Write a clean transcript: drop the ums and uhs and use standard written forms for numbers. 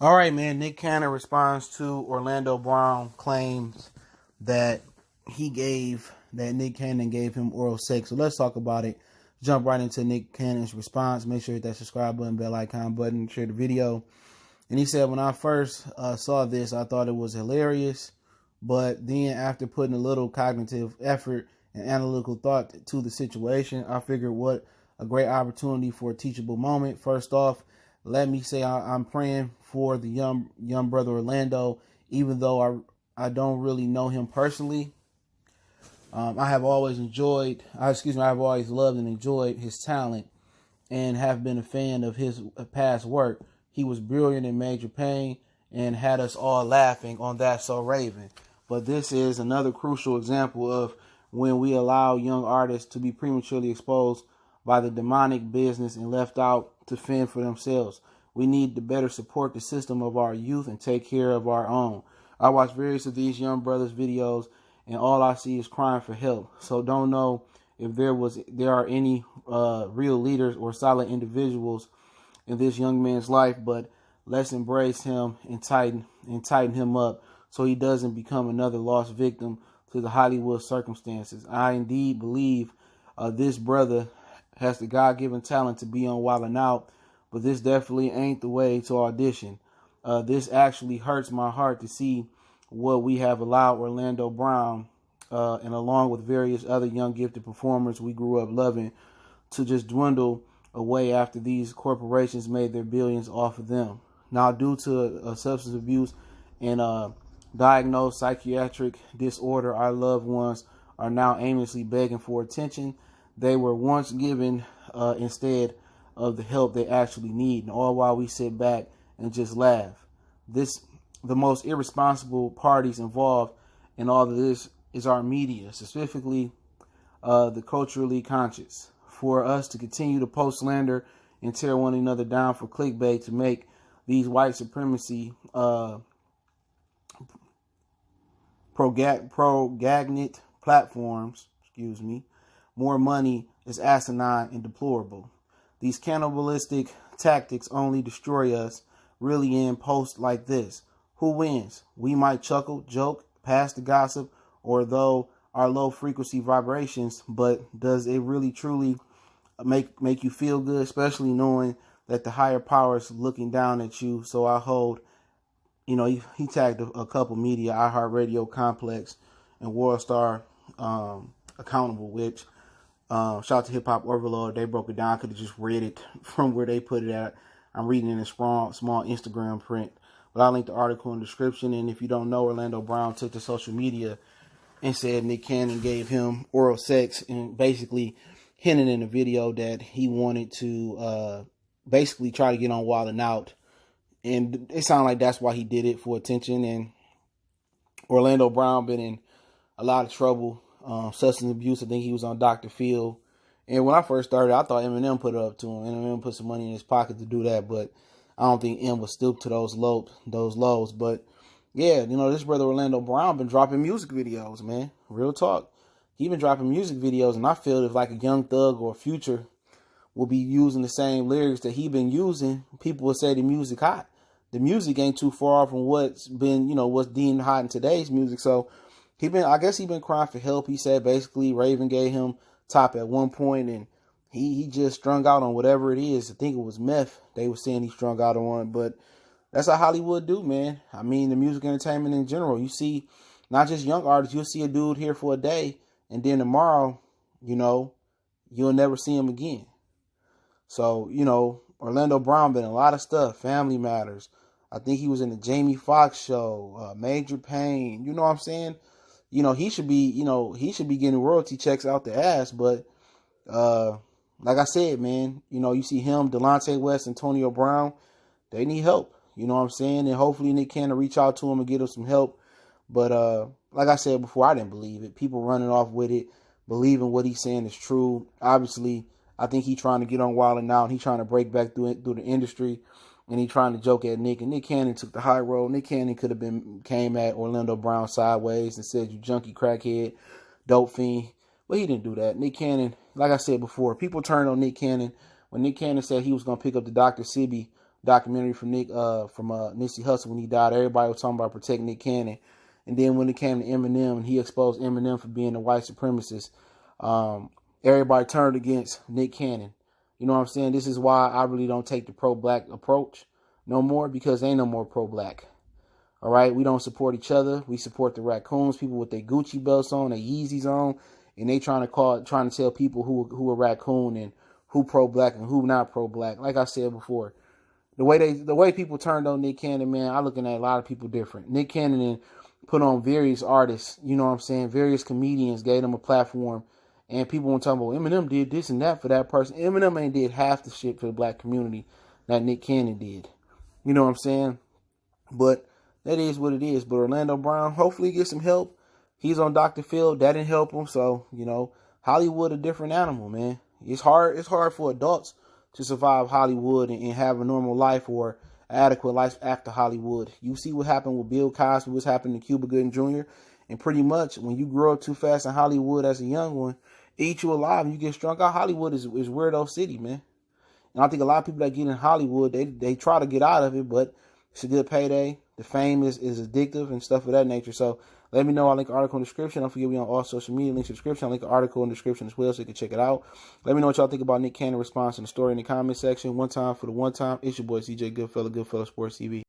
All right, man. Nick Cannon responds to Orlando Brown claims that Nick Cannon gave him oral sex. So let's talk about it. Jump right into Nick Cannon's response. Make sure you hit that subscribe button, bell icon button, share the video. And he said, when I first saw this, I thought it was hilarious. But then after putting a little cognitive effort and analytical thought to the situation, I figured what a great opportunity for a teachable moment. First off, let me say I'm praying for the young brother Orlando, even though I don't really know him personally. I have always loved and enjoyed his talent and have been a fan of his past work. He was brilliant in Major Pain and had us all laughing on That's So Raven. But this is another crucial example of when we allow young artists to be prematurely exposed by the demonic business and left out to fend for themselves. We need to better support the system of our youth and take care of our own. I watch various of these young brothers' videos, and all I see is crying for help. So don't know if there are any real leaders or solid individuals in this young man's life, but let's embrace him and tighten him up so he doesn't become another lost victim to the Hollywood circumstances. I indeed believe this brother has the God-given talent to be on Wild 'N Out, but this definitely ain't the way to audition. This actually hurts my heart to see what we have allowed Orlando Brown, and along with various other young gifted performers we grew up loving, to just dwindle away after these corporations made their billions off of them. Now, due to substance abuse and diagnosed psychiatric disorder, our loved ones are now aimlessly begging for attention they were once given instead of the help they actually need, and all while we sit back and just laugh. The most irresponsible parties involved in all of this is our media, specifically the culturally conscious. For us to continue to post slander and tear one another down for clickbait to make these white supremacy progagnate platforms, more money is asinine and deplorable. These cannibalistic tactics only destroy us, really, in posts like this. Who wins? We might chuckle, joke, pass the gossip, or though our low frequency vibrations, but does it really truly make you feel good, especially knowing that the higher power is looking down at you? So I hold, he tagged a couple media, iHeartRadio, Complex, and Worldstar accountable, which shout out to Hip Hop Overload. They broke it down. I could have just read it from where they put it at. I'm reading it in a small Instagram print, but I'll link the article in the description. And if you don't know, Orlando Brown took to social media and said Nick Cannon gave him oral sex, and basically hinted in the video that he wanted to basically try to get on Wild 'N Out. And it sounded like that's why he did it, for attention. And Orlando Brown been in a lot of trouble. Substance abuse. I think he was on Dr. Phil. And when I first started, I thought Eminem put it up to him. Eminem put some money in his pocket to do that, but I don't think M would stoop to those lows. But yeah, this brother Orlando Brown been dropping music videos, man. Real talk. He been dropping music videos, and I feel if like a Young Thug or Future will be using the same lyrics that he been using, people will say the music hot. The music ain't too far from what's been, what's deemed hot in today's music. So I guess he been crying for help. He said basically Raven gave him top at one point, and he just strung out on whatever it is. I think it was meth they were saying he strung out on, but that's how Hollywood do, man. I mean, the music entertainment in general. You see, not just young artists, you'll see a dude here for a day, and then tomorrow, you'll never see him again. So, Orlando Brown been in a lot of stuff. Family Matters. I think he was in the Jamie Foxx show, Major Pain. You know what I'm saying? He should be getting royalty checks out the ass. But like I said, man, you see him, Delonte West, Antonio Brown, they need help. You know what I'm saying? And hopefully Nick Cannon reach out to him and get him some help. But like I said before, I didn't believe it. People running off with it, believing what he's saying is true. Obviously, I think he's trying to get on Wild 'N Out. He's trying to break back through the industry. And he trying to joke at Nick, and Nick Cannon took the high road. Nick Cannon could have came at Orlando Brown sideways and said, "You junkie crackhead, dope fiend," but he didn't do that. Nick Cannon, like I said before, people turned on Nick Cannon when Nick Cannon said he was going to pick up the Dr. Sebi documentary from Nipsey Hussle when he died. Everybody was talking about protecting Nick Cannon. And then when it came to Eminem and he exposed Eminem for being a white supremacist, everybody turned against Nick Cannon. You know what I'm saying? This is why I really don't take the pro-black approach no more, because there ain't no more pro-black. All right? We don't support each other. We support the raccoons, people with their Gucci belts on, their Yeezys on, and they trying to tell people who are raccoon and who pro-black and who not pro-black. Like I said before, the way people turned on Nick Cannon, man, I looking at a lot of people different. Nick Cannon put on various artists, you know what I'm saying? Various comedians gave them a platform, and people were talking about Eminem did this and that for that person. Eminem ain't did half the shit for the black community that Nick Cannon did. You know what I'm saying? But that is what it is. But Orlando Brown, hopefully he gets some help. He's on Dr. Phil. That didn't help him. So, you know, Hollywood a different animal, man. It's hard for adults to survive Hollywood and have a normal life or adequate life after Hollywood. You see what happened with Bill Cosby, what's happened to Cuba Gooding Jr. And pretty much when you grow up too fast in Hollywood as a young one, it eats you alive and you get strung out. Hollywood is weirdo city, man. And I think a lot of people that get in Hollywood, they try to get out of it, but it's a good payday. The fame is addictive and stuff of that nature. So let me know. I'll link an article in the description. Don't forget we on all social media. Links in the description. I'll link an article in the description as well so you can check it out. Let me know what y'all think about Nick Cannon's response in the story in the comment section. One time for the one time. It's your boy CJ Goodfella, Goodfella Sports TV.